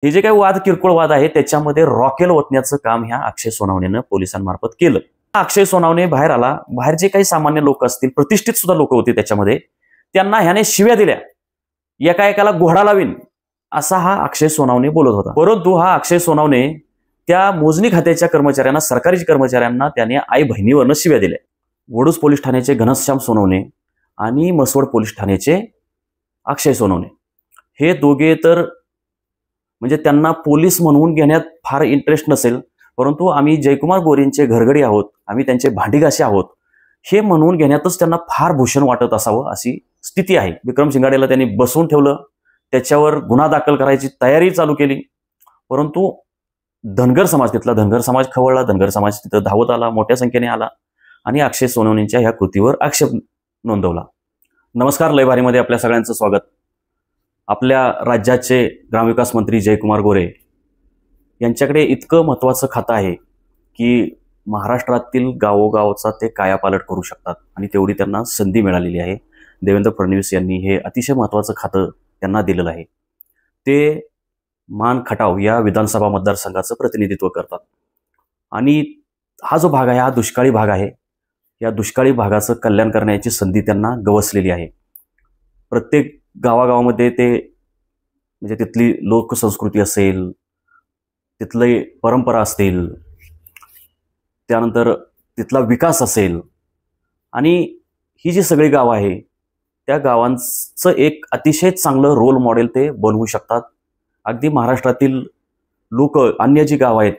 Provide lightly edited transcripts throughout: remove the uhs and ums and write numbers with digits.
हे जे काही वाद किरकोळ वाद आहे त्याच्यामध्ये रॉकेल ओतण्याचं काम ह्या अक्षय सोनावणेनं पोलिसांमार्फत केलं. अक्षय सोनावणे बाहेर आला, बाहेर जे काही सामान्य लोक असतील, प्रतिष्ठित सुद्धा लोक होते त्याच्यामध्ये, त्यांना ह्याने शिव्या दिल्या, एका एकाला घोडा लावीन असा हा अक्षय सोनावणे बोलत होता. परंतु हा अक्षय सोनावणे त्या मोजणी खात्याच्या कर्मचाऱ्यांना, सरकारी कर्मचाऱ्यांना त्याने आई बहिणीवरनं शिव्या दिल्या. वडूज पोलीस ठाण्याचे घनश्याम सोनवणे आणि मसवड पोलीस ठाण्याचे अक्षय सोनवणे हे दोघे तर म्हणजे त्यांना पोलीस म्हणून घेण्यात फार इंटरेस्ट नसेल, परंतु आम्ही जयकुमार गोरेंचे घरगडी आहोत, आम्ही त्यांचे भांडीघासे आहोत हे म्हणून घेण्यातच त्यांना फार भूषण वाटत असावं अशी स्थिती आहे. विक्रम शिंगाडेला त्यांनी बसवून ठेवलं, त्याच्यावर गुन्हा दाखल करायची तयारी चालू केली. परंतु धनगर समाज, तिथला धनगर समाज खवळला, धनगर समाज तिथं धावत आला, मोठ्या संख्येने आला आणि अक्षय सोनवणेंच्या ह्या कृतीवर आक्षेप नोंदवला. नमस्कार, लयभारीमध्ये आपल्या सगळ्यांचं स्वागत. आपल्या राज्याचे ग्रामविकास मंत्री जयकुमार गोरे यांच्याकडे इतकं महत्त्वाचं खातं आहे की महाराष्ट्रातील गावोगावचा ते कायापालट करू शकतात आणि तेवढी त्यांना संधी मिळालेली आहे. देवेंद्र फडणवीस यांनी हे अतिशय महत्त्वाचं खातं त्यांना दिलेलं आहे. ते मान खटाव या विधानसभा मतदारसंघाचं प्रतिनिधित्व करतात आणि हा जो भाग आहे हा दुष्काळी भाग आहे. या दुष्काळी भागाचं कल्याण करण्याची संधी त्यांना गवसलेली आहे. प्रत्येक गावागावामध्ये ते म्हणजे तिथली लोकसंस्कृती असेल, तिथले परंपरा असतील, त्यानंतर तिथला विकास असेल आणि ही जी सगळी गावं आहे त्या गावांचं एक अतिशय चांगलं रोल मॉडेल ते बनवू शकतात. अगदी महाराष्ट्रातील लोक, अन्य जी गावं आहेत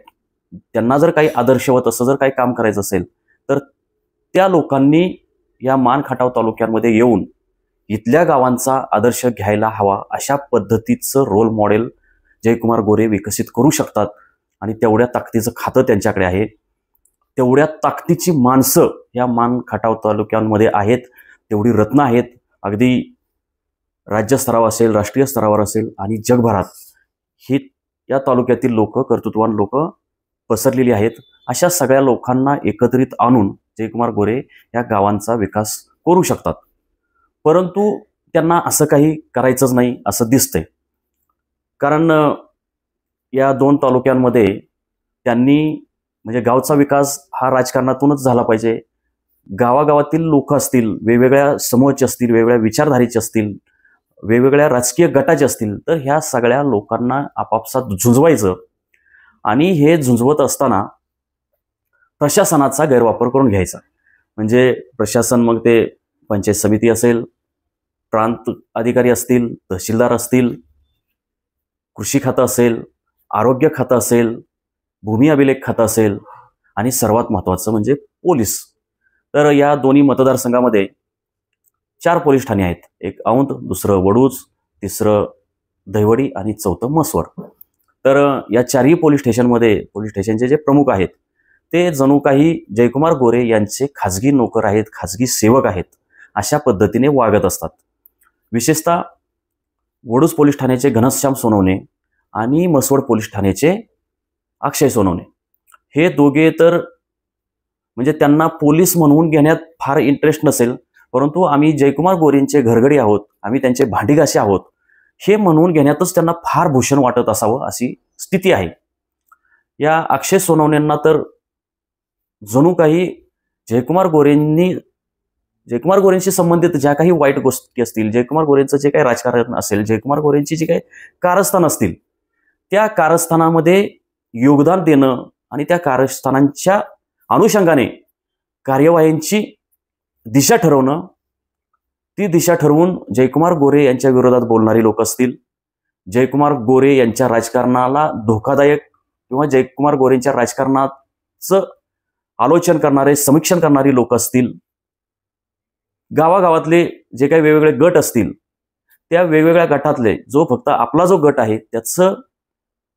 त्यांना जर काही आदर्शवत असं जर काही काम करायचं असेल तर त्या लोकांनी या मान खटाव तालुक्यांमध्ये येऊन इथल्या गावांचा आदर्श घ्यायला हवा. अशा पद्धतीचं रोल मॉडेल जयकुमार गोरे विकसित करू शकतात आणि तेवढ्या ताकदीचं खातं त्यांच्याकडे आहे. तेवढ्या ताकदीची माणसं या मान खटाव तालुक्यांमध्ये आहेत, तेवढी रत्न आहेत. अगदी राज्यस्तरावर असेल, राष्ट्रीय स्तरावर असेल आणि जगभरात ही या तालुक्यातील लोक, कर्तृत्ववान लोक पसरलेली आहेत. अशा सगळ्या लोकांना एकत्रित आणून जयकुमार गोरे या गावांचा विकास करू शकतात. परंतु त्यांना असं काही करायचंच नाही असं दिसतंय. कारण या दोन तालुक्यांमध्ये त्यांनी म्हणजे गावचा विकास हा राजकारणातूनच झाला पाहिजे. गावागावातील लोक असतील, वेगवेगळ्या समूहाचे असतील, वेगवेगळ्या विचारधारेचे असतील, वेगवेगळ्या राजकीय गटाचे असतील, तर ह्या सगळ्या लोकांना आपापसात झुंजवायचं आणि हे झुंजवत असताना प्रशासनाचा गैरवापर करून घ्यायचा. म्हणजे प्रशासन, मग ते पंचायत समिती असेल, प्रांत अधिकारी असतील, तहसीलदार असतील, कृषी खातं असेल, आरोग्य खातं असेल, भूमी अभिलेख खातं असेल आणि सर्वात महत्त्वाचं म्हणजे पोलीस. तर या दोन्ही मतदारसंघामध्ये 4 पोलीस ठाणे आहेत. एक औंध, दुसरं वडूज, तिसरं दहिवडी आणि चौथं मसवड. तर या 4ही पोलीस स्टेशनचे जे प्रमुख आहेत ते जणू काही जयकुमार गोरे यांचे खाजगी नोकर आहेत, खाजगी सेवक आहेत अशा पद्धतीने वागत असतात. विशेषतः वडूज पोलीस ठाण्याचे घनश्याम सोनवणे आणि मसवड पोलीस ठाण्याचे अक्षय सोनवणे हे दोघे तर म्हणजे त्यांना पोलीस म्हणून घेण्यात फार इंटरेस्ट नसेल, परंतु आम्ही जयकुमार गोरेंचे घरगडी आहोत, आम्ही त्यांचे भांडीघासे आहोत हे म्हणून घेण्यातच त्यांना फार भूषण वाटत असावं अशी स्थिती आहे. या अक्षय सोनवणेंना तर जणू काही जयकुमार गोरेंशी संबंधित ज्या काही वाईट गोष्टी असतील, जयकुमार गोरेंचं जे काही राजकारण असेल, जयकुमार गोरेंची जी काही कारस्थान असतील, त्या कारस्थानामध्ये योगदान देणं आणि त्या कारस्थानांच्या अनुषंगाने कार्यवाहींची दिशा ठरवणं, ती दिशा ठरवून जयकुमार गोरे यांच्या विरोधात बोलणारी लोक असतील, जयकुमार गोरे यांच्या राजकारणाला धोकादायक किंवा जयकुमार गोरेंच्या राजकारणाचं आलोचन करणारे, समीक्षण करणारी लोक असतील, गावागावातले जे काही वेगवेगळे गट असतील, त्या वेगवेगळ्या गटातले जो फक्त आपला जो गट आहे त्याचं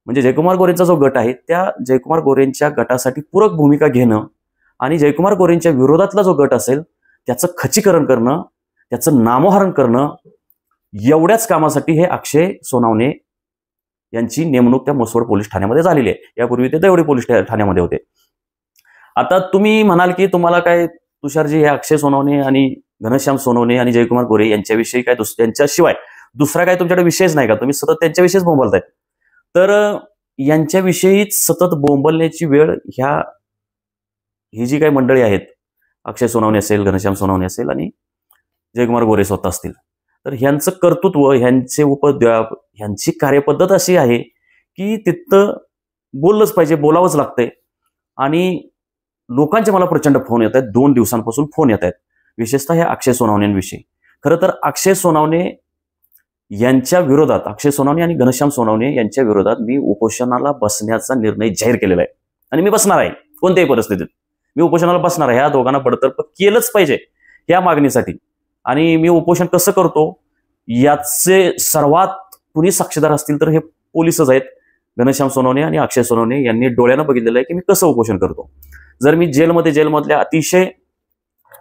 म्हणजे जयकुमार गोरेंचा जो गट आहे त्या जयकुमार गोरेंच्या गटासाठी पूरक भूमिका घेणं आणि जयकुमार गोरेंच्या विरोधातला जो गट असेल त्याचं खच्चीकरण करणं, त्याचं नामोहरण करणं, एवढ्याच कामासाठी हे अक्षय सोनवणे यांची नेमणूक त्या मसवड पोलीस ठाण्यामध्ये झालेली आहे. यापूर्वी ते दहिवडी पोलीस ठाण्यामध्ये होते. आता तुम्ही म्हणाल की तुम्हाला काय तुषारजी हे अक्षय सोनवणे आणि घनश्याम सोनवणे आणि जयकुमार गोरे यांच्याविषयी काय त्यांच्याशिवाय दुसरा काय तुमच्याकडे विषयच नाही का? तुम्ही सतत त्यांच्याविषयीच बोलताय. तर यांच्याविषयीच सतत बोंबलण्याची वेळ ही जी काही मंडळी आहेत, अक्षय सोनवणे असेल, घनश्याम सोनवणे असेल आणि जयकुमार गोरे स्वतः असतील, तर ह्यांचं कर्तृत्व, ह्यांचे उपद्व्याप, ह्यांची कार्यपद्धत अशी आहे की तिथं बोललंच पाहिजे, बोलावंच लागतंय. आणि लोकांचे मला प्रचंड फोन येत आहेत, 2 दिवसांपासून फोन येत आहेत, विशेषतः ह्या अक्षय सोनवणेंविषयी. खरं तर अक्षय सोनवणे यांच्या विरोधात, अक्षय सोनवणे आणि घनश्याम सोनवणे यांच्या विरोधात मी उपोषणाला बसण्याचा निर्णय जाहीर केलेला आहे. आणि मी बसणार आहे, कोणत्याही परिस्थितीत मी उपोषणाला बसणार आहे. ह्या दोघांना बडतर्फ केलंच पाहिजे या मागणीसाठी. आणि मी उपोषण कसं करतो याचे सर्वात कुणी साक्षीदार असतील तर हे पोलीसच आहेत. घनश्याम सोनवणे आणि अक्षय सोनवणे यांनी डोळ्यानं बघितलेलं आहे की मी कसं उपोषण करतो. जर मी जेलमधल्या अतिशय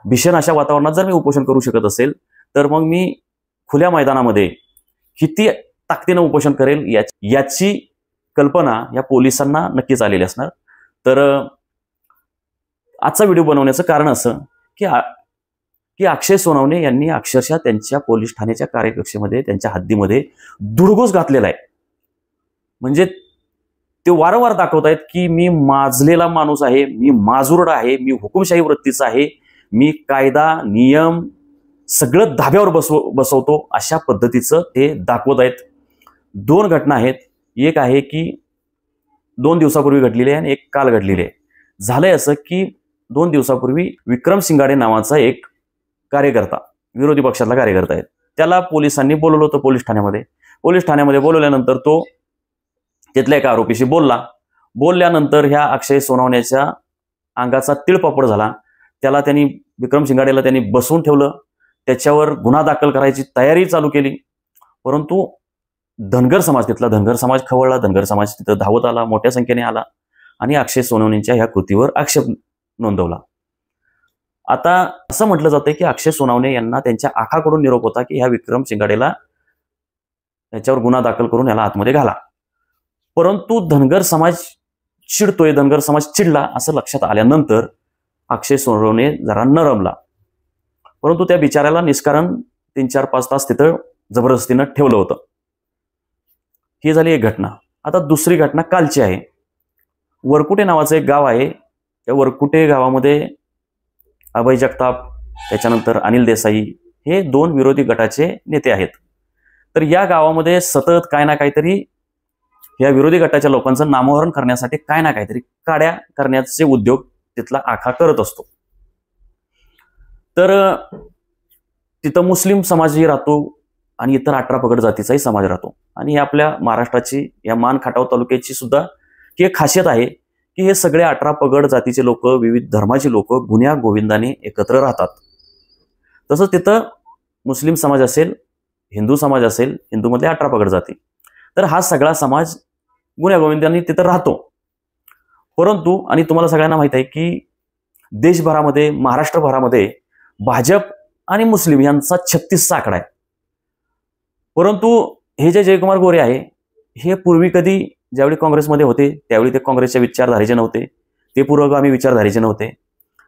भीषण अशा वातावरणात जर मी उपोषण करू शकत असेल, तर मग मी खुल्या मैदानामध्ये किती ताकदीनं उपोषण करेल याची कल्पना या पोलिसांना नक्कीच आलेली असणार. तर आजचा व्हिडिओ बनवण्याचं कारण असं की अक्षय सोनवणे यांनी अक्षरशः त्यांच्या पोलीस ठाण्याच्या कार्यकक्षेमध्ये, त्यांच्या हद्दीमध्ये धुडगूस घातलेला आहे. म्हणजे ते वारंवार दाखवतायत की मी माजलेला माणूस आहे, मी माजुरडा आहे, मी हुकुमशाही वृत्तीचा आहे, मी कायदा नियम सगळं धाब्यावर बसवतो, अशा पद्धतीचं ते दाखवत आहेत. 2 घटना आहेत. एक आहे की 2 दिवसापूर्वी घडलेली आहे आणि एक काल घडलेली आहे. झालंय असं की 2 दिवसापूर्वी विक्रम शिंगाडे नावाचा एक कार्यकर्ता, विरोधी पक्षातला कार्यकर्ता आहे, त्याला पोलिसांनी बोलवलं होतं पोलीस ठाण्यामध्ये. पोलीस ठाण्यामध्ये बोलवल्यानंतर तो तिथल्या एका आरोपीशी बोलल्यानंतर ह्या अक्षय सोनवण्याच्या अंगाचा तिळपापड झाला. विक्रम शिंगाडेला त्यांनी बसवून ठेवलं, त्याच्यावर गुन्हा दाखल करायची तयारी चालू केली. परंतु तिथला धनगर समाज खवळला, धनगर समाज तिथं धावत आला, मोठ्या संख्येने आला आणि अक्षय सोनवणेंच्या ह्या कृतीवर आक्षेप नोंदवला. आता असं म्हटलं जातंय की अक्षय सोनवणे यांना त्यांच्या आखाकडून निरोप होता की ह्या विक्रम शिंगाडेला याच्यावर गुन्हा दाखल करून याला आतमध्ये घाला. परंतु धनगर समाज चिडतोय, धनगर समाज चिडला असं लक्षात आल्यानंतर अक्षय सोनवणे जरा नरमला. परंतु त्या बिचाऱ्याला निष्कारण 3-4-5 तास तिथं जबरदस्तीनं ठेवलं होतं. ही झाली एक घटना. आता दुसरी घटना कालची आहे. वरकुटे नावाचं एक गाव आहे. त्या वरकुटे गावामध्ये अभय जगताप, त्याच्यानंतर अनिल देसाई हे 2 विरोधी गटाचे नेते आहेत. तर या गावामध्ये सतत काय ना काहीतरी या विरोधी गटाच्या लोकांचं नामोहरण करण्यासाठी काय ना काहीतरी काड्या करण्याचे उद्योग तिथला आखा करत असतो. तर तिथं मुस्लिम समाजही राहतो आणि इतर 18 पगड जातीचाही समाज राहतो. आणि आपल्या महाराष्ट्राची, या मान खटाव तालुक्याची सुद्धा ही एक खासियत आहे की हे सगळे 18 पगड जातीचे लोक, विविध धर्माचे लोक गुण्या गोविंदाने एकत्र राहतात. तसंच तिथं मुस्लिम समाज असेल, हिंदू समाज असेल, हिंदूमधले 18 पगड जाती, तर हा सगळा समाज गुण्या गोविंदाने तिथं राहतो. परंतु आणि तुम्हाला सगळ्यांना माहित आहे की देशभरामध्ये, महाराष्ट्रभरामध्ये भाजप आणि मुस्लिम यांचा 36चा आकडा आहे. परंतु हे जे जयकुमार गोरे आहे, हे पूर्वी कधी ज्यावेळी काँग्रेसमध्ये होते त्यावेळी ते काँग्रेसच्या विचारधारेचे नव्हते, ते पुरोगामी विचारधारेचे नव्हते.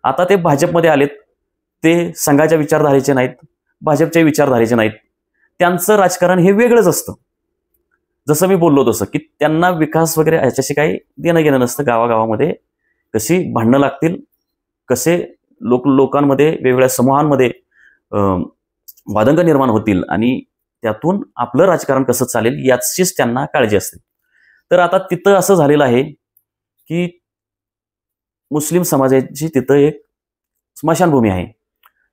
आता ते भाजपमध्ये आलेत, ते संघाच्या विचारधारेचे नाहीत, भाजपच्या विचारधारेचे नाहीत. त्यांचं राजकारण हे वेगळंच असतं. जसं मी बोललो तसं की त्यांना विकास वगैरे ह्याच्याशी काही देणं घेणं नसतं. गावागावामध्ये कशी भांडणं लागतील, कसे लोकांमध्ये, वेगवेगळ्या समूहांमध्ये वादंग निर्माण होतील आणि त्यातून आपलं राजकारण कसं चालेल याचीच त्यांना काळजी असते. तर आता तिथं असं झालेलं आहे की मुस्लिम समाजाची तिथं एक स्मशानभूमी आहे.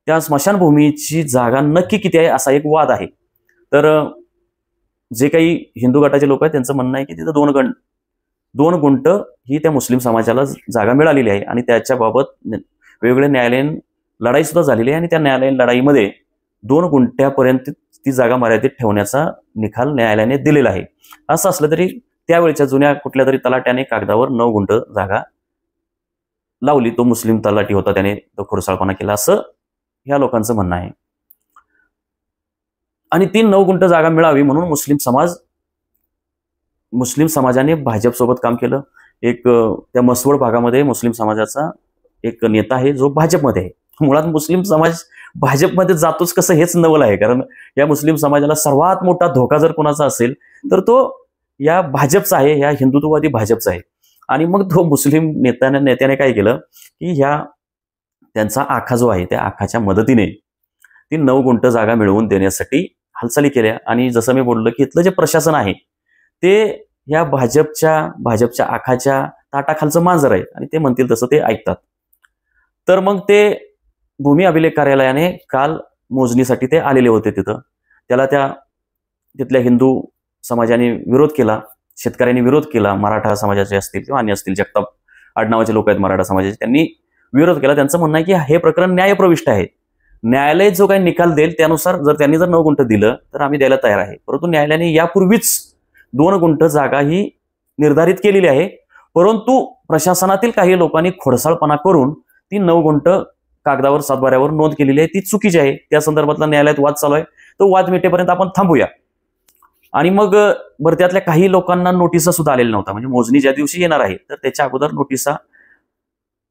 त्या स्मशानभूमीची जागा नक्की किती आहे असा एक वाद आहे. तर जे काही हिंदू गटाचे लोक आहेत त्यांचं म्हणणं आहे की तिथं 2 गुंठ ही त्या मुस्लिम समाजाला जागा मिळालेली आहे आणि त्याच्याबाबत वेगवेगळ्या न्यायालयीन लढाई सुद्धा झालेली आहे आणि त्या न्यायालयीन लढाईमध्ये 2 गुंठ्यापर्यंत ती जागा मर्यादित ठेवण्याचा निकाल न्यायालयाने दिलेला आहे. असं असलं तरी त्यावेळच्या जुन्या कुठल्या तरी तलाट्याने कागदावर 9 गुंठ जागा लावली. तो मुस्लिम तलाठी होता, त्याने तो खुरसाळपणा केला असं ह्या लोकांचं म्हणणं आहे. आणि ती 9 गुंठ जागा मिळावी म्हणून मुस्लिम समाजाने भाजपसोबत काम केलं. एक त्या मसवड भागामध्ये मुस्लिम समाजाचा एक नेता आहे जो भाजपमध्ये आहे. मुळात मुस्लिम समाज भाजपमध्ये जातोच कसं हेच नवल आहे. कारण या मुस्लिम समाजाला सर्वात मोठा धोका जर कोणाचा असेल तर तो या भाजपचा आहे, या हिंदुत्ववादी भाजपचा आहे. आणि मग तो मुस्लिम नेत्याने काय केलं की त्यांचा आखा जो आहे त्या आखाच्या मदतीने ती 9 गुंठ जागा मिळवून देण्यासाठी हालचाली केल्या. आणि जसं मी बोललो की इथलं जे प्रशासन आहे ते या भाजपच्या आखाच्या ताटाखालचं मांजर आहे आणि ते म्हणतील तसं ते ऐकतात. तर मग ते भूमी अभिलेख कार्यालयाने काल मोजणीसाठी ते आलेले होते तिथं. त्याला तिथल्या हिंदू समाजाने विरोध केला, शेतकऱ्यांनी विरोध केला, मराठा समाजाचे असतील किंवा अन्य असतील, जगताप आडनावाचे लोक आहेत मराठा समाजाचे, त्यांनी विरोध केला. त्यांचं म्हणणं आहे की हे प्रकरण न्यायप्रविष्ट आहे, न्यायालय जो काही निकाल देईल त्यानुसार त्यांनी जर 9 गुंठ दिलं तर आम्ही द्यायला तयार आहे. परंतु न्यायालयाने यापूर्वीच 2 गुंठ जागा ही निर्धारित केलेली आहे. परंतु प्रशासनातील काही लोकांनी खोडसाळपणा करून ती 9 गुंठ कागदावर सातबाऱ्यावर नोंद केलेली आहे, ती चुकीची आहे. त्या संदर्भातला न्यायालयात वाद चालू आहे, तो वाद मिटेपर्यंत आपण थांबूया. आणि मग बरं, त्यातल्या काही लोकांना नोटिसा सुद्धा आलेल्या नव्हत्या. म्हणजे मोजणी ज्या दिवशी येणार आहे तर त्याच्या अगोदर नोटिसा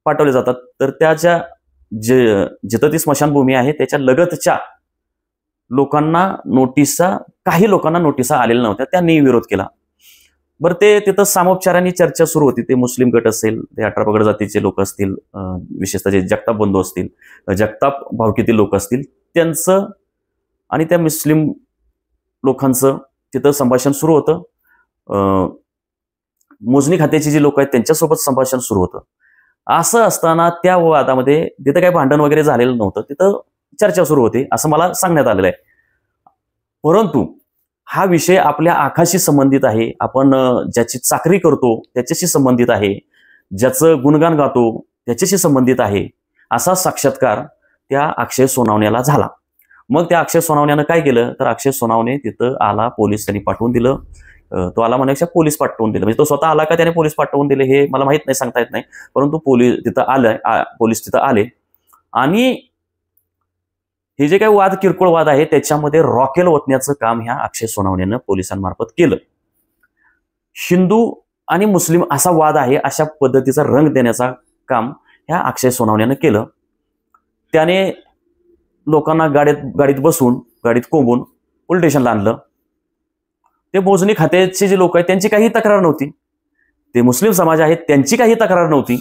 पाठवल्या जातात. तर त्याच्या जिथं ती स्मशानभूमी आहे त्याच्या लगतच्या काही लोकांना नोटिसा आलेल्या नव्हत्या, त्यांनी विरोध केला. बरं, ते तिथं सामोपचारांनी चर्चा सुरू होती. ते मुस्लिम गट असेल, ते 18 पगड जातीचे लोक असतील, विशेषतः जे जगताप बंधू असतील, जगताप भावकीतील लोक असतील, त्यांचं आणि त्या मुस्लिम लोकांचं तिथं संभाषण सुरू होतं. मोजणी खात्याची जी लोक आहेत त्यांच्यासोबत संभाषण सुरू होतं. असं असताना त्या वादामध्ये तिथं काही भांडण वगैरे झालेलं नव्हतं, तिथं चर्चा सुरू होती असं मला सांगण्यात आलेलं आहे. परंतु हा विषय आपल्या आखाशी संबंधित आहे, आपण ज्याची चाकरी करतो त्याच्याशी संबंधित आहे, ज्याचं गुणगान गातो त्याच्याशी संबंधित आहे, असा साक्षात्कार त्या अक्षय सोनावण्याला झाला. मग त्या अक्षय सोनावण्यानं काय केलं तर अक्षय सोनावणे तिथं आला, पोलीस त्यांनी पाठवून दिलं. तो आला म्हणण्यापेक्षा पोलीस पाठवून दिलं. म्हणजे तो स्वतः आला का त्याने पोलीस पाठवून दिले हे मला माहित नाही, सांगता येत नाही. परंतु पोलीस तिथं आले आणि हे जे काही किरकोळ वाद आहे त्याच्यामध्ये रॉकेल ओतण्याचं काम ह्या अक्षय सोनावणेनं पोलिसांमार्फत केलं. हिंदू आणि मुस्लिम असा वाद आहे अशा पद्धतीचा रंग देण्याचा काम ह्या अक्षय सोनावणेनं केलं. त्याने लोकांना गाडीत बसून, गाडीत कोंबून पोलीस स्टेशनला आणलं. ते मोजणी खात्याचे जे लोक आहेत त्यांची काही तक्रार नव्हती, ते मुस्लिम समाज आहेत त्यांची काही तक्रार नव्हती.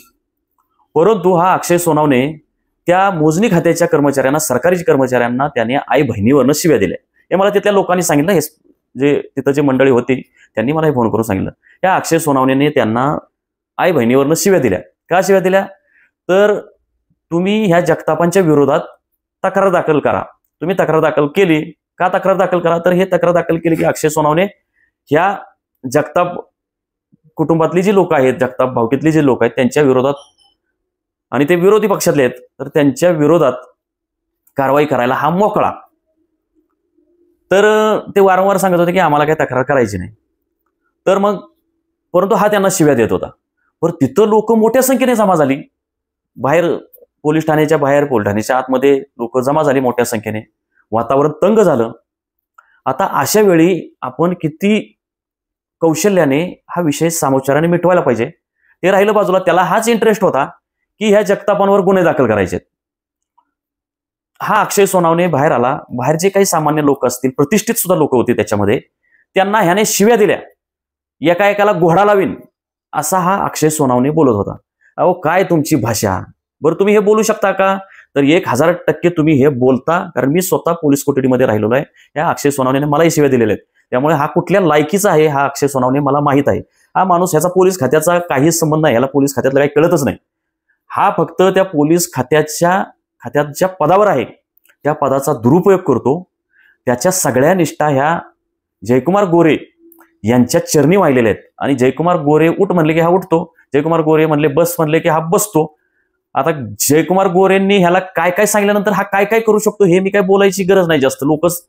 परंतु हा अक्षय सोनावणे त्या मोजणी खात्याच्या कर्मचाऱ्यांना, सरकारी कर्मचाऱ्यांना त्याने आई बहिणीवरनं शिव्या दिल्या. हे मला तिथल्या लोकांनी सांगितलं. हे जे तिथं जे मंडळी होती त्यांनी मला फोन करून सांगितलं. या अक्षय सोनावणेने त्यांना आई बहिणीवरनं शिव्या दिल्या. का शिव्या दिल्या तर तुम्ही ह्या जगतापांच्या विरोधात तक्रार दाखल करा. तुम्ही तक्रार दाखल केली का? तक्रार दाखल करा. तर हे तक्रार दाखल केली की अक्षय सोनावणे ह्या जगताप कुटुंबातली जी लोक आहेत, जगताप भावकीतली जी लोक आहेत त्यांच्या विरोधात, आणि ते विरोधी पक्षातले आहेत तर त्यांच्या विरोधात कारवाई करायला हा मोकळा. तर ते वारंवार सांगत होते की आम्हाला काही तक्रार करायची नाही. तर मग परंतु हा त्यांना शिव्या देत होता. पण तिथं लोक मोठ्या संख्येने जमा झाली. बाहेर पोलीस ठाण्याच्या बाहेर, पोलीस ठाण्याच्या आतमध्ये लोक जमा झाली मोठ्या संख्येने. वातावरण तंग झालं. आता अशा वेळी आपण किती कौशल्याने हा विषय सामोपचाराने मिटवायला पाहिजे. ते राहिलं बाजूला, त्याला हाच इंटरेस्ट होता की ह्या जगतापांवर गुन्हे दाखल करायचे. हा अक्षय सोनावणे बाहेर आला. बाहेर जे काही सामान्य लोक असतील, प्रतिष्ठित सुद्धा लोक होती त्याच्यामध्ये, त्यांना ह्याने शिव्या दिल्या. एका घोडा लावीन असा हा अक्षय सोनावणे बोलत होता. अहो काय तुमची भाषा, बरं तुम्ही हे बोलू शकता का? तर 1000% तुम्ही हे बोलता, कारण मी स्वतः पोलीस कोठडीमध्ये राहिलेलो आहे. या अक्षय सोनावणेने मलाही शिव्या दिलेल्या आहेत. त्यामुळे हा कुठल्या लायकीचा आहे हा अक्षय सोनावणे मला माहित आहे. हा माणूस, ह्याचा पोलीस खात्याचा काहीच संबंध नाही, याला पोलीस खात्यातलं काही कळतच नाही. हा फक्त त्या पोलीस खात्यात ज्या पदावर आहे त्या पदाचा दुरुपयोग करतो. त्याच्या सगळ्या निष्ठा ह्या जयकुमार गोरे यांच्या चरणी वाहिलेल्या आहेत. आणि जयकुमार गोरे उठ म्हणले की हा उठतो, जयकुमार गोरे म्हणले बस म्हणले की हा बसतो. आता जयकुमार गोरेंनी ह्याला काय काय सांगितल्यानंतर हा काय काय करू शकतो हे मी काय बोलायची गरज नाही जास्त. लोकच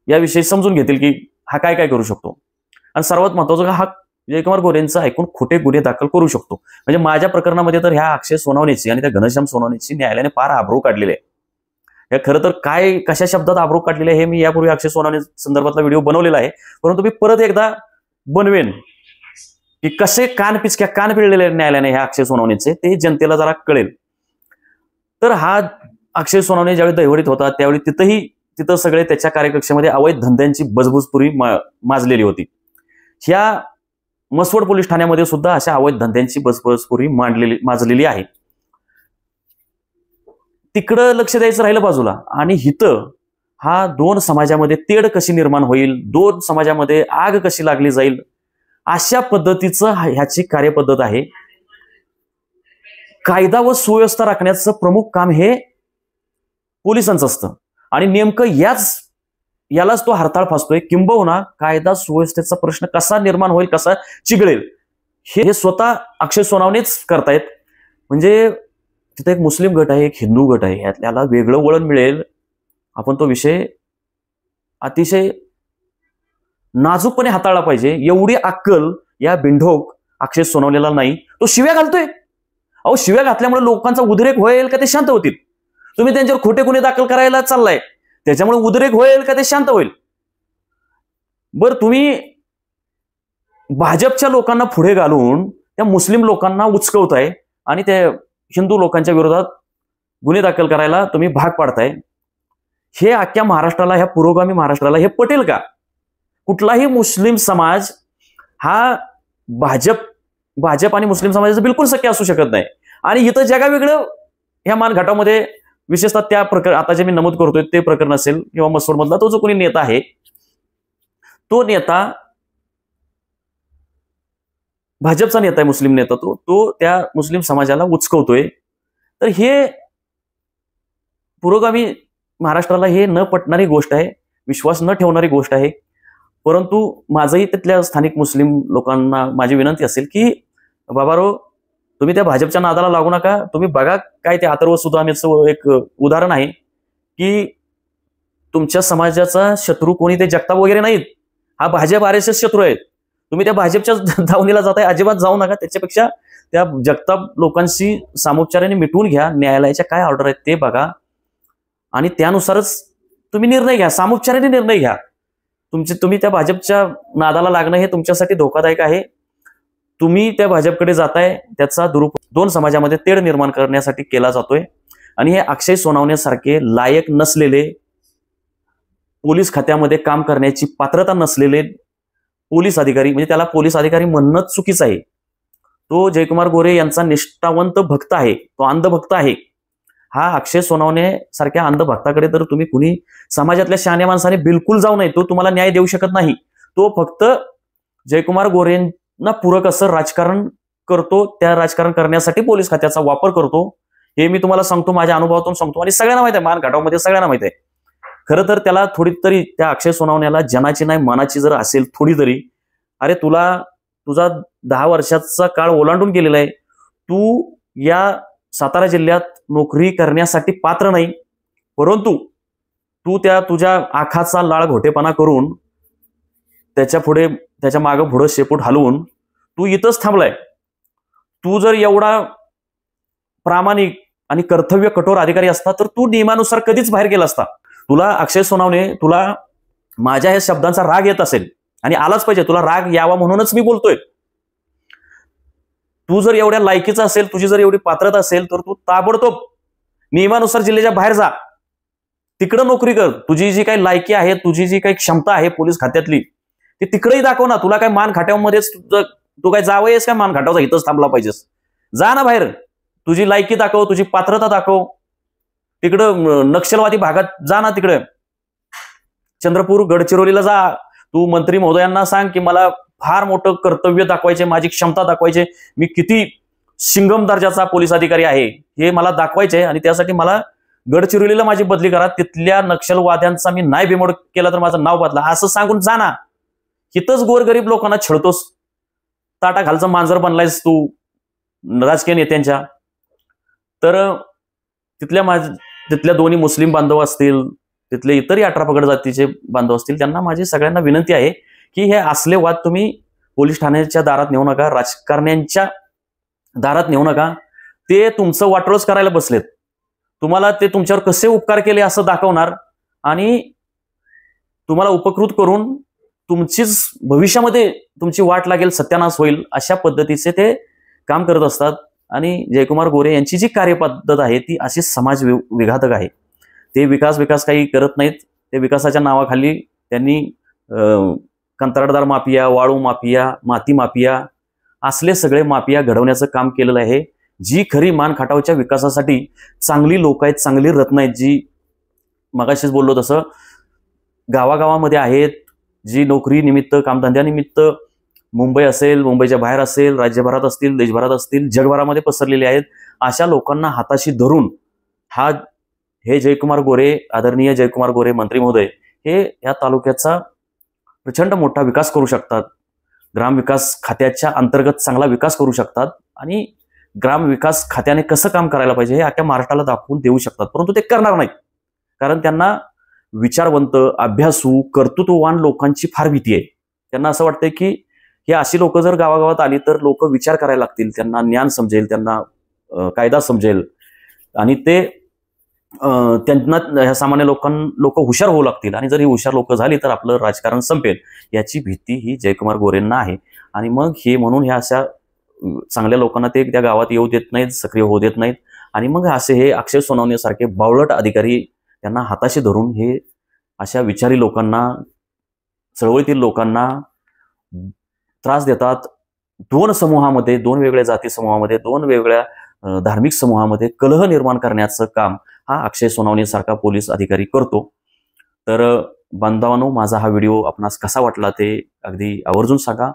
याविषयी समजून घेतील की हा काय काय करू शकतो. आणि सर्वात महत्वाचं का, हा जयकुमार गोरेंचं ऐकून खोटे गुन्हे दाखल करू शकतो. म्हणजे माझ्या प्रकरणामध्ये तर ह्या अक्षय सोनावणेची आणि त्या घनश्याम सोनावणेची न्यायालयाने फार आबरू काढलेले आहे. हे खरं तर काय कशा शब्दात आबरू काढलेले हे मी यापूर्वी अक्षय सोनावणे संदर्भातला व्हिडिओ बनवलेला आहे. परंतु मी परत एकदा बनवेन की कसे कान पिळलेले न्यायालयाने ह्या अक्षय सोनावणेचे, ते जनतेला जरा कळेल. तर हा अक्षय सोनावणे ज्यावेळी दहिवडीत होता त्यावेळी तिथं सगळे त्याच्या कार्यकक्षेमध्ये अवैध धंद्यांची बजबूज पुरी माजलेली होती. ह्या मसवड पोलीस ठाण्यामध्ये सुद्धा अशा अवैध धंद्यांची बसपुरी माजलेली आहे. तिकडं लक्ष द्यायचं राहिलं बाजूला, आणि हिथं हा दोन समाजामध्ये तेढ कशी निर्माण होईल, दोन समाजामध्ये आग कशी लागली जाईल, अशा पद्धतीचं ह्याची कार्यपद्धत आहे. कायदा व सुव्यवस्था राखण्याचं प्रमुख काम हे पोलिसांचं असतं, आणि नेमकं यालाच तो हरताळ फासतोय. किंबहुना कायदा सुव्यवस्थेचा प्रश्न कसा निर्माण होईल, कसा चिघळेल, हे स्वतः अक्षय सोनावणेच करतायत. म्हणजे तिथे एक मुस्लिम गट आहे, एक हिंदू गट आहे, याला वेगळं वळण मिळेल. आपण तो विषय अतिशय नाजूकपणे हाताळला पाहिजे. एवढी अक्कल या बिंढोक अक्षय सोनावणेला नाही. तो शिव्या घालतोय. अहो, शिव्या घातल्यामुळे लोकांचा उद्रेक होईल का ते शांत होतील? तुम्ही त्यांच्यावर खोटे गुन्हे दाखल करायला चाललाय, त्याच्यामुळे उद्रेक होईल का ते शांत होईल? बरं, तुम्ही भाजपच्या लोकांना पुढे घालून त्या मुस्लिम लोकांना उचकवताय आणि त्या हिंदू लोकांच्या विरोधात गुन्हे दाखल करायला तुम्ही भाग पाडताय. हे अख्ख्या महाराष्ट्राला, ह्या पुरोगामी महाराष्ट्राला हे पटेल का? कुठलाही मुस्लिम समाज हा भाजप आणि मुस्लिम समाजाचं बिलकुल शक्य असू शकत नाही. आणि इथं जगा वेगळं ह्या मानघाटामध्ये, विशेषतः त्या प्रकरण आता जे मी नमूद करतोय ते प्रकरण असेल, किंवा मसवडमधला तो जो कोणी नेता आहे, तो नेता भाजपचा नेता आहे, मुस्लिम नेता, तो त्या मुस्लिम समाजाला उचकवतोय. तर हे पुरोगामी महाराष्ट्राला हे न पटणारी गोष्ट आहे, विश्वास न ठेवणारी गोष्ट आहे. परंतु माझंही तिथल्या स्थानिक मुस्लिम लोकांना माझी विनंती असेल की बाबारो, तुम्ही त्या भाजपच्या नादाला लागू नका. तुम्ही बघा काय ते अथर्व सुदामेचं एक उदाहरण आहे की तुमच्या समाजाचा शत्रू कोणी ते जगताप वगैरे नाहीत, हा भाजप RSS शत्रू आहे. तुम्ही त्या भाजपच्या धावणीला जाताय, अजिबात जाऊ नका. त्याच्यापेक्षा त्या जगताप लोकांशी सामोपचाराने मिटवून घ्या. न्यायालयाच्या काय ऑर्डर आहेत ते बघा, आणि त्यानुसारच तुम्ही निर्णय घ्या, सामोपचाराने निर्णय घ्या. तुम्ही त्या भाजपच्या नादाला लागणं हे तुमच्यासाठी धोकादायक आहे. तुम्ही त्या भाजपकडे जाताय, त्याचा दुरुपयोग दोन समाजामध्ये तेढ निर्माण करण्यासाठी केला जातोय. आणि हे अक्षय सोनावणेसारखे लायक नसलेले, पोलीस खात्यामध्ये काम करण्याची पात्रता नसलेले पोलीस अधिकारी, म्हणजे त्याला पोलीस अधिकारी म्हणणं चुकीचं आहे. तो जयकुमार गोरे यांचा निष्ठावंत भक्त आहे, तो अंधभक्त आहे. हा अक्षय सोनावणे सारख्या अंधभक्ताकडे तर तुम्ही कुणी समाजातल्या शहाण्या माणसाने बिलकुल जाऊ नये. तो तुम्हाला न्याय देऊ शकत नाही. तो फक्त जयकुमार गोरेंना पूरक असं राजकारण करतो, त्या राजकारण करण्यासाठी पोलीस खात्याचा वापर करतो. हे मी तुम्हाला सांगतो, माझ्या अनुभवातून सांगतो, आणि सगळ्यांना माहिती आहे, मानघाटामध्ये सगळ्यांना माहिती आहे. खरं तर त्याला थोडी तरी, त्या अक्षय सोनावण्याला जनाची नाही मनाची जर असेल थोडी तरी, अरे तुझा 10 वर्षाचा काळ ओलांडून गेलेला आहे, तू या सातारा जिल्ह्यात नोकरी करण्यासाठी पात्र नाही, परंतु तू तुझ्या आखाचा लाळ घोटेपणा करून त्याच्या मागं पुढं शेपूट हलवून तू इथंच थांबलाय. तू जर एवढा प्रामाणिक आणि कर्तव्य कठोर अधिकारी असता तर तू नियमानुसार कधीच बाहेर गेला असता. तुला अक्षय सोनावणे, तुला माझ्या या शब्दांचा राग येत असेल, आणि आलाच पाहिजे, तुला राग यावा म्हणूनच मी बोलतोय. तू जर एवढ्या लायकीचा असेल, तुझी जर एवढी पात्रता असेल, तर तू ताबडतोब नियमानुसार जिल्ह्याच्या बाहेर जा, तिकडं नोकरी कर. तुझी जी काही लायकी आहे, तुझी जी काही क्षमता आहे पोलीस खात्यातली, ती तिकडेही दाखव ना. तुला काय मानघाट्यामध्येच तू काय जावयस काय मानघाटाचा, इथंच थांबला पाहिजेस? जा ना बाहेर, तुझी लायकी दाखव, तुझी पात्रता दाखव. तिकडं नक्षलवादी भागात जा ना, तिकडे चंद्रपूर गडचिरोलीला जा. तू मंत्री महोदयांना सांग की मला फार मोठं कर्तव्य दाखवायचे, माझी क्षमता दाखवायचे, मी किती सिंगम दर्जाचा पोलीस अधिकारी आहे हे मला दाखवायचे, आणि त्यासाठी मला गडचिरोलीला माझी बदली करा. तिथल्या नक्षलवाद्यांचा मी नाही बेमोड केला तर माझं नाव बदला, असं सांगून जा ना. इथंच गोरगरीब लोकांना छळतोस, ताटाखालचं मांजर बनलायस तू राजकीय नेत्यांच्या. तर तिथल्या दोन्ही मुस्लिम बांधव असतील, तिथले इतरही 18 पगड जातीचे बांधव असतील, त्यांना माझी सगळ्यांना विनंती आहे की हे असले वाद तुम्ही पोलीस ठाण्याच्या दारात नेऊ नका, राजकारण्यांच्या दारात नेऊ नका. ते तुमचं वाटोळच करायला बसलेत. तुम्हाला ते तुमच्यावर कसे उपकार केले असं दाखवणार, आणि तुम्हाला उपकृत करून तुमचीच भविष्यामध्ये तुमची वाट लागेल, सत्यानाश होईल, अशा पद्धतीचे ते काम करत असतात. आणि जयकुमार गोरे यांची जी कार्यपद्धत आहे ती अशी समाज विघातक आहे. ते विकास काही करत नाहीत. ते विकासाच्या नावाखाली त्यांनी कंत्राटदार माफिया, वाळू माफिया, माती माफिया असले सगळे माफिया घडवण्याचं काम केलेलं आहे. जी खरी मान खटावच्या विकासासाठी चांगली लोक आहेत, चांगली रत्न आहेत, जी मगाशीच बोललो तसं गावागावामध्ये आहेत, जी नोकरी निमित्त कामधंद्यानिमित्त मुंबई असेल, मुंबईच्या बाहेर असेल, राज्यभरात असतील, देशभरात असतील, जगभरामध्ये पसरलेले आहेत. अशा लोकांना हाताशी धरून हे जयकुमार गोरे, आदरणीय जयकुमार गोरे मंत्री महोदय हे या तालुक्याचा प्रचंड मोठा विकास करू शकतात. ग्रामविकास खात्याच्या अंतर्गत चांगला विकास करू शकतात आणि ग्रामविकास खात्याने कसं काम करायला पाहिजे हे अख्ख्या महाराष्ट्राला दाखवून देऊ शकतात. परंतु ते करणार नाहीत, कारण त्यांना विचारवंत, अभ्यासू, कर्तृत्ववान लोकांची फार भीती आहे. त्यांना असं वाटतंय की हे अशी लोक जर गावागावात आली तर लोक विचार करायला लागतील, त्यांना ज्ञान समजेल, त्यांना कायदा समजेल आणि ते त्यांना ह्या सामान्य लोक हुशार होऊ लागतील आणि जर ही हुशार लोक झाली तर आपलं राजकारण संपेल याची भीती ही जयकुमार गोरेंना आहे. आणि मग हे म्हणून ह्या अशा चांगल्या लोकांना ते त्या गावात येऊ देत नाहीत, सक्रिय होऊ देत नाहीत. आणि मग असे हे अक्षय सोनवणेसारखे बावळट अधिकारी त्यांना हाताशी धरून हे अशा विचारी लोकांना, चळवळीतील लोकांना त्रास देतात. दोन समूहामध्ये, दोन वेगळ्या जाती समूहामध्ये, दोन वेगळ्या धार्मिक समूहामध्ये कलह निर्माण करण्याचं काम हा अक्षय सोनवणेसारखा पोलीस अधिकारी करतो. तर बांधवांनो, माझा हा व्हिडिओ आपणास कसा वाटला ते अगदी आवर्जून सांगा.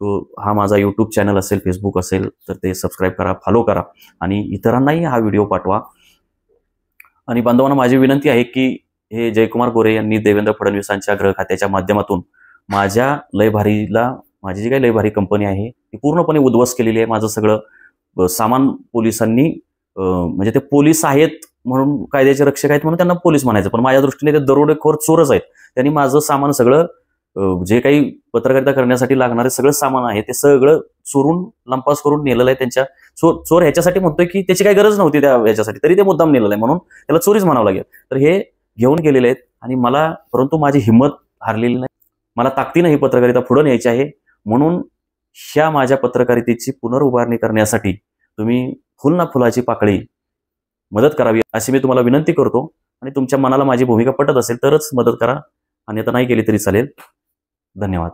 तो हा माझा यूट्यूब चॅनल असेल, फेसबुक असेल तर ते सबस्क्राईब करा, फॉलो करा आणि इतरांनाही हा व्हिडिओ पाठवा. आणि बांधवांना माझी विनंती आहे की हे जयकुमार गोरे यांनी देवेंद्र फडणवीसांच्या गृह खात्याच्या माध्यमातून माझी जी काही लयभारी कंपनी आहे ती पूर्णपणे उद्ध्वस्त केलेली आहे. माझं सगळं सामान पोलिसांनी म्हणजे ते पोलीस आहेत म्हणून, कायद्याचे रक्षक आहेत म्हणून त्यांना पोलीस म्हणायचं, पण माझ्या दृष्टीने ते दरोडेखोर चोरच आहेत. त्यांनी माझं सामान सगळं जे काही पत्रकारिता करण्यासाठी लागणारे सगळं सामान आहे ते सगळं चोरून लंपास करून नेलेलं आहे. त्यांच्या चोर ह्याच्यासाठी म्हणतोय की त्याची काही गरज नव्हती त्या ह्याच्यासाठी, तरी ते मुद्दाम नेलेलं आहे म्हणून त्याला चोरीच म्हणावं लागेल. तर हे घेऊन गेलेले आहेत आणि परंतु माझी हिंमत हारलेली नाही. मला ताकदीनं ही पत्रकारिता पुढे न्यायची आहे. म्हणून ह्या माझ्या पत्रकारितेची पुनरुभारणी करण्यासाठी तुम्ही फुल ना फुलाची पाकळी मदत करावी अशी मी तुम्हाला विनंती करतो. आणि तुमच्या मनाला माझी भूमिका पटत असेल तरच मदत करा, अन्यथा नाही केली तरी चालेल. धन्यवाद.